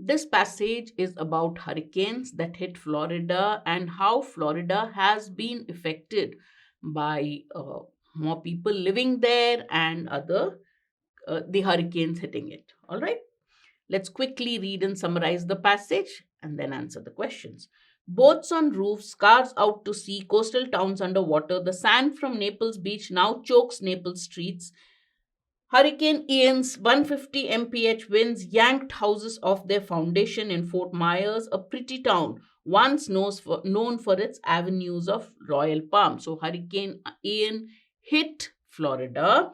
This passage is about hurricanes that hit Florida and how Florida has been affected by more people living there and other the hurricanes hitting it. All right. Let's quickly read and summarize the passage and then answer the questions. Boats on roofs, cars out to sea, coastal towns underwater. The sand from Naples Beach now chokes Naples streets. Hurricane Ian's 150 mph winds yanked houses off their foundation in Fort Myers, a pretty town once known for its avenues of royal palm. So, Hurricane Ian hit Florida,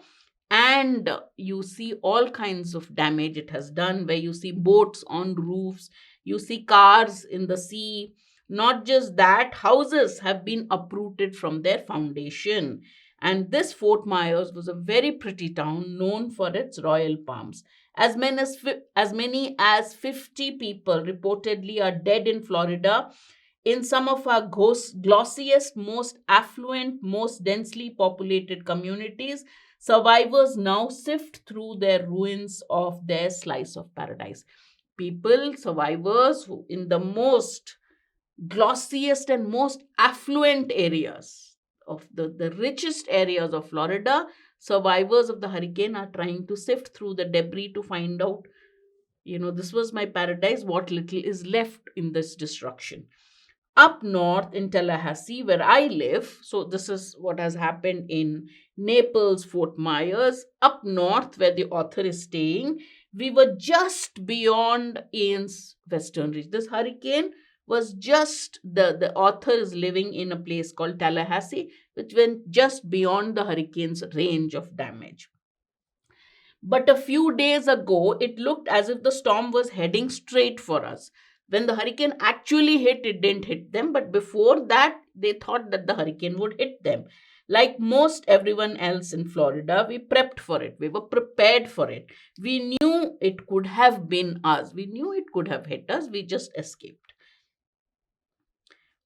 and you see all kinds of damage it has done, where you see boats on roofs, you see cars in the sea. Not just that, houses have been uprooted from their foundation. And this Fort Myers was a very pretty town known for its royal palms. As many as 50 people reportedly are dead in Florida, in some of our glossiest, most affluent, most densely populated communities. Survivors now sift through their ruins of their slice of paradise. People, survivors who in the most glossiest and most affluent areas of the richest areas of Florida, survivors of the hurricane are trying to sift through the debris to find out, this was my paradise, what little is left in this destruction. Up north in Tallahassee, where I live, so this is what has happened in Naples, Fort Myers. Up north, where the author is staying, we were just beyond Ian's western reach. This hurricane was just, the author is living in a place called Tallahassee, which went just beyond the hurricane's range of damage. But a few days ago, it looked as if the storm was heading straight for us. When the hurricane actually hit, it didn't hit them. But before that, they thought that the hurricane would hit them. Like most everyone else in Florida, we prepped for it. We were prepared for it. We knew it could have been us. We knew it could have hit us. We just escaped.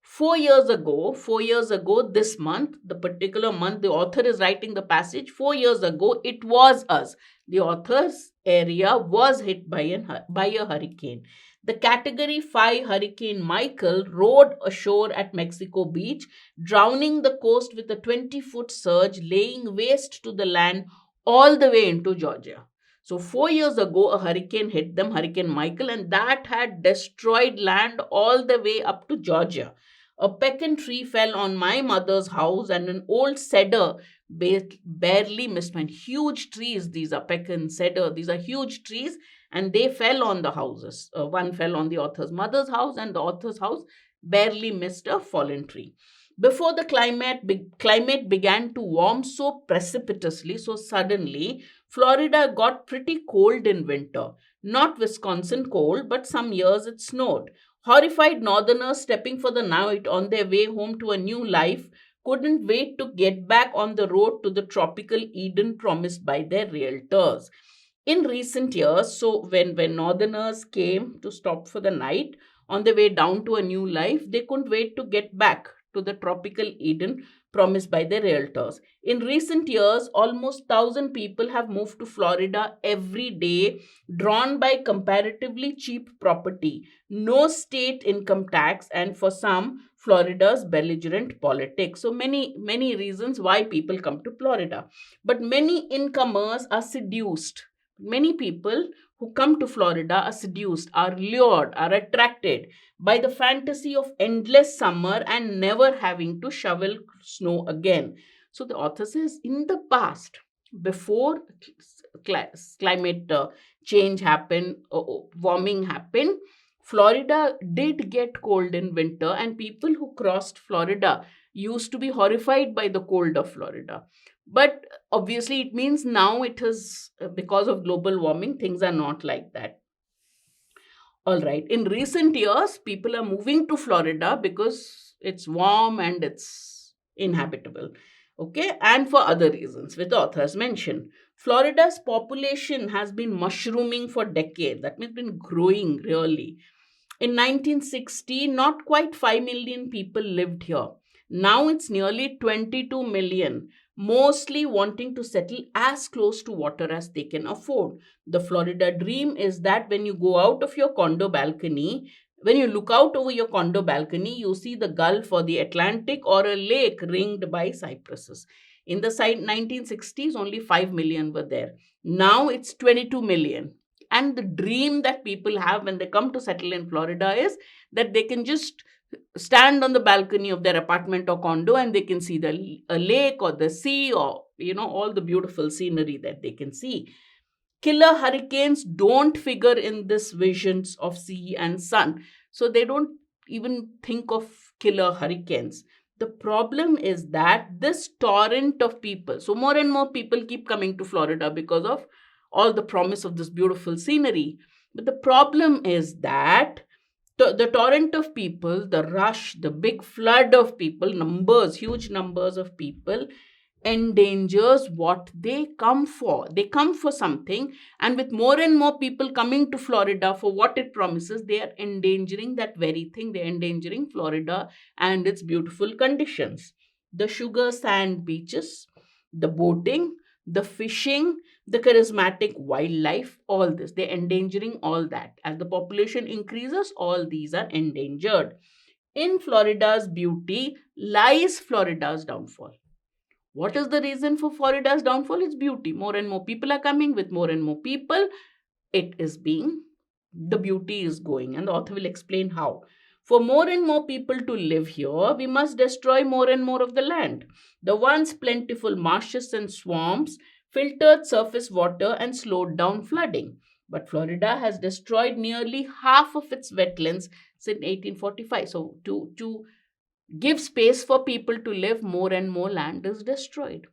4 years ago, this month, the particular month the author is writing the passage, 4 years ago, it was us. The author's area was hit by a hurricane. The Category 5 Hurricane Michael rode ashore at Mexico Beach, drowning the coast with a 20-foot surge, laying waste to the land all the way into Georgia. So 4 years ago, a hurricane hit them, Hurricane Michael, and that had destroyed land all the way up to Georgia. A pecan tree fell on my mother's house, and an old cedar barely missed mine. Huge trees, these are pecan, cedar, these are huge trees, and they fell on the houses. One fell on the author's mother's house, and the author's house barely missed a fallen tree. Before the climate began to warm so precipitously, so suddenly, Florida got pretty cold in winter. Not Wisconsin cold, but some years it snowed. Horrified northerners stepping for the night on their way home to a new life couldn't wait to get back on the road to the tropical Eden promised by their realtors. In recent years, so when northerners came to stop for the night on their way down to a new life, they couldn't wait to get back to the tropical Eden promised by their realtors. In recent years, almost 1,000 people have moved to Florida every day, drawn by comparatively cheap property, no state income tax, and for some, Florida's belligerent politics. So many reasons why people come to Florida. But many incomers are seduced. Many people who come to Florida are seduced, are lured, are attracted by the fantasy of endless summer and never having to shovel snow again. So the author says, in the past, before climate change happened, warming happened, Florida did get cold in winter, and people who crossed Florida used to be horrified by the cold of Florida. But obviously, it means now it is because of global warming, things are not like that. All right. In recent years, people are moving to Florida because it's warm and it's inhabitable. Okay. And for other reasons, which the authors mentioned. Florida's population has been mushrooming for decades. That means been growing really. In 1960, not quite 5 million people lived here. Now it's nearly 22 million. mostly wanting to settle as close to water as they can afford. The Florida dream is that when you go out of your condo balcony, when you look out over your condo balcony, you see the Gulf or the Atlantic or a lake ringed by cypresses. In the 1960s, only 5 million were there. Now it's 22 million. And the dream that people have when they come to settle in Florida is that they can just stand on the balcony of their apartment or condo and they can see a lake or the sea, or all the beautiful scenery that they can see. Killer hurricanes don't figure in this visions of sea and sun, so they don't even think of killer hurricanes. The problem is that this torrent of people, so more and more people keep coming to Florida because of all the promise of this beautiful scenery. But the problem is that the torrent of people, the rush, the big flood of people, numbers, huge numbers of people, endangers what they come for. They come for something, and with more and more people coming to Florida for what it promises, they are endangering that very thing. They're endangering Florida and its beautiful conditions. The sugar sand beaches, the boating, the fishing, the charismatic wildlife, all this. They're endangering all that. As the population increases, all these are endangered. In Florida's beauty lies Florida's downfall. What is the reason for Florida's downfall? It's beauty. More and more people are coming. With more and more people, the beauty is going. And the author will explain how. For more and more people to live here, we must destroy more and more of the land. The once plentiful marshes and swamps filtered surface water and slowed down flooding. But Florida has destroyed nearly half of its wetlands since 1845. So, to give space for people to live, more and more land is destroyed.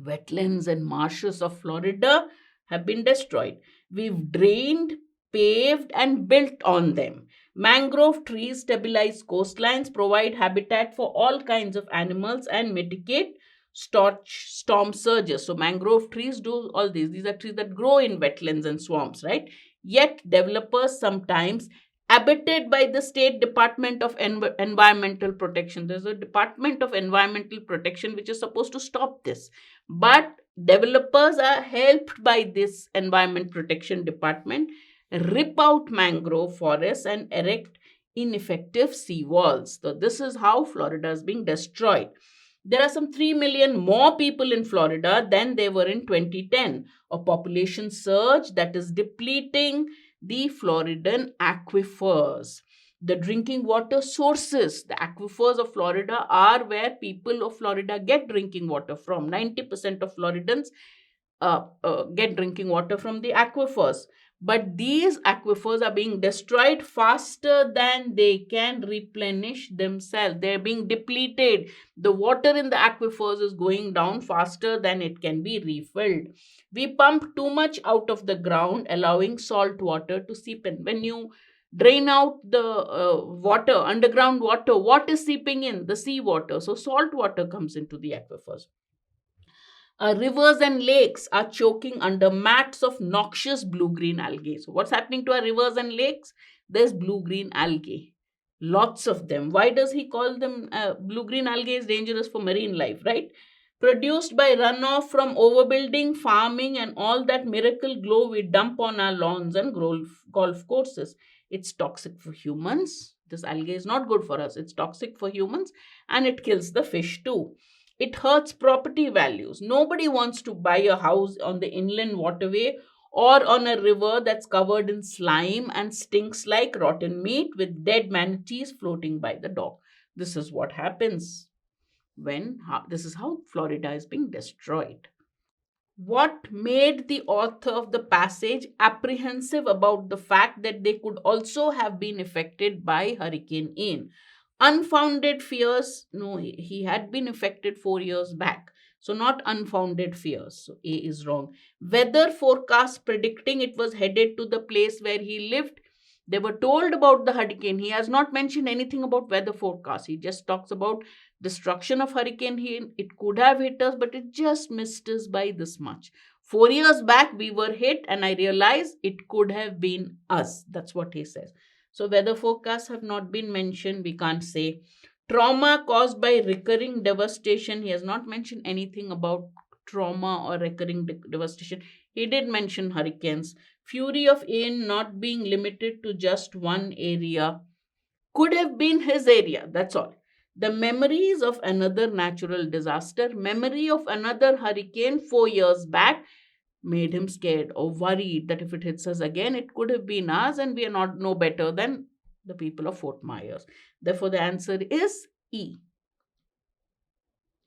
Wetlands and marshes of Florida have been destroyed. We've drained, paved, and built on them. Mangrove trees stabilize coastlines, provide habitat for all kinds of animals, and mitigate storm surges. So, mangrove trees do all these. These are trees that grow in wetlands and swamps, right? Yet, developers sometimes abetted by the State Department of Environmental Protection. There's a Department of Environmental Protection which is supposed to stop this. But developers are helped by this Environment Protection Department, rip out mangrove forests and erect ineffective sea walls. So this is how Florida is being destroyed. There are some 3 million more people in Florida than there were in 2010. A population surge that is depleting the Floridan aquifers. The drinking water sources, the aquifers of Florida are where people of Florida get drinking water from. 90% of Floridans get drinking water from the aquifers. But these aquifers are being destroyed faster than they can replenish themselves. They're being depleted. The water in the aquifers is going down faster than it can be refilled. We pump too much out of the ground, allowing salt water to seep in. When you drain out the water, underground water, what is seeping in? The sea water. So salt water comes into the aquifers. Rivers and lakes are choking under mats of noxious blue-green algae. So what's happening to our rivers and lakes? There's blue-green algae. Lots of them. Why does he call them blue-green algae is dangerous for marine life, right? Produced by runoff from overbuilding, farming, and all that miracle glow we dump on our lawns and golf courses. It's toxic for humans. This algae is not good for us. It's toxic for humans and it kills the fish too. It hurts property values. Nobody wants to buy a house on the inland waterway or on a river that's covered in slime and stinks like rotten meat with dead manatees floating by the dock. This is what happens this is how Florida is being destroyed. What made the author of the passage apprehensive about the fact that they could also have been affected by Hurricane Ian? Unfounded fears. No, he had been affected 4 years back. So, not unfounded fears. So, A is wrong. Weather forecast predicting it was headed to the place where he lived. They were told about the hurricane. He has not mentioned anything about weather forecast. He just talks about destruction of Hurricane Ian. It could have hit us, but it just missed us by this much. 4 years back, we were hit, and I realized it could have been us. That's what he says. So weather forecasts have not been mentioned. We can't say. Trauma caused by recurring devastation. He has not mentioned anything about trauma or recurring devastation. He did mention hurricanes. Fury of Ian not being limited to just one area. Could have been his area, that's all. The memories of another natural disaster, memory of another hurricane 4 years back, made him scared or worried that if it hits us again, it could have been us and we are not no better than the people of Fort Myers. Therefore, the answer is E.